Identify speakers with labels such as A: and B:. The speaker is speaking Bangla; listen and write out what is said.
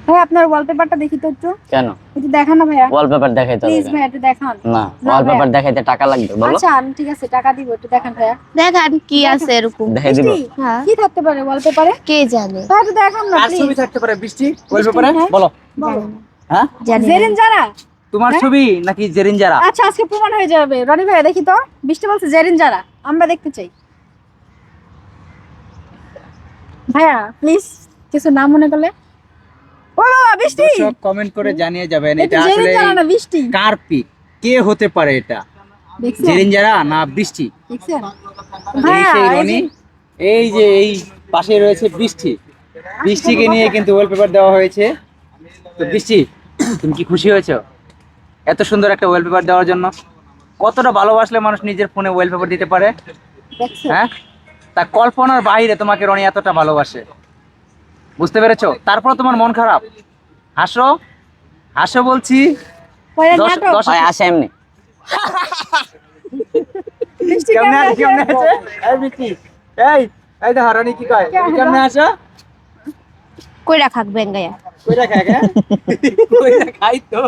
A: ভাই আপনার ওয়ালপেপারটা দেখি তো একটু।
B: কেন
A: একটু দেখান না ভাইয়া,
B: ওয়ালপেপার দেখাইতে হবে
A: প্লিজ
B: কেন?
A: ভাইয়া একটু দেখান।
B: না
A: না
B: ওয়ালপেপার
A: ভাইয়া।
B: দেখাইতে টাকা লাগবে বলো।
A: আচ্ছা ঠিক আছে, টাকা দিব, একটু দেখান ভাইয়া।
C: দেখান কি আছে এরকম।
B: দেখাই দিব।
A: বৃষ্টি,
C: হ্যাঁ
A: কি থাকতে পারে ওয়ালপেপারে?
C: কে জানে,
A: ভাই একটু দেখান না
D: কার
A: প্লিজ।
D: ছবি থাকতে পারে বৃষ্টি ওয়ালপেপারে?
A: হ্যাঁ?
D: বলো।
A: বলো।
D: হ্যাঁ,
C: জানি না।
A: জেরিন যারা?
D: তোমার
A: হ্যাঁ?
D: ছবি নাকি জেরিন যারা?
A: আচ্ছা আজকে প্রমাণ হয়ে যাবে। রনি ভাইয়া দেখি তো, বৃষ্টি বলছে জেরিন যারা, আমরা দেখতে চাই। ভাইয়া প্লিজ কিছু না মনে করলে। ও বাবা বৃষ্টি,
D: দর্শক কমেন্ট করে জানিয়ে যাবেন
A: এটা
D: এটা
A: জেরিন
D: আসলে
A: যারা না বৃষ্টি?
D: কার পিক, কে হতে পারে এটা,
A: দেখছেন?
D: জেরিন যারা না বৃষ্টি?
A: দেখছেন?
D: এই
A: ভাইয়া
D: সেই
A: এই
D: রনি,
A: যে-
D: এই যে এই পাশে রয়েছে বৃষ্টি, বৃষ্টিকে নিয়ে কিন্তু ওয়ালপেপার দেওয়া হয়েছে। তো বৃষ্টি, তুমি কি খুশি হয়েছো এত সুন্দর একটা ওয়ালপেপার দেওয়ার জন্য? কতটা ভালোবাসলে মানুষ নিজের ফোনে ওয়ালপেপার দিতে পারে,
A: দেখছেন?
D: হ্যাঁ? তা কল্পনার বাইরে তোমাকে রনি এতটা ভালোবাসে, বুঝতে পেরেছো? তারপর তোমার মন খারাপ? হাসো হাসো বলছি।
A: ভাইয়া
D: দশ-
A: নাটক।
D: দশ-
B: ভাই আসে এমনি।
A: বৃষ্টি
D: কেমনে আছে, কেমনে
A: কেমনে
D: আছে? এই বৃষ্টি, এই এই দেখো রনি কি কয়, তুমি কেমনে আছো?
C: কইরা খাক বেঙ্গায়া।
D: কইরা খায়, কইরা খাই তো।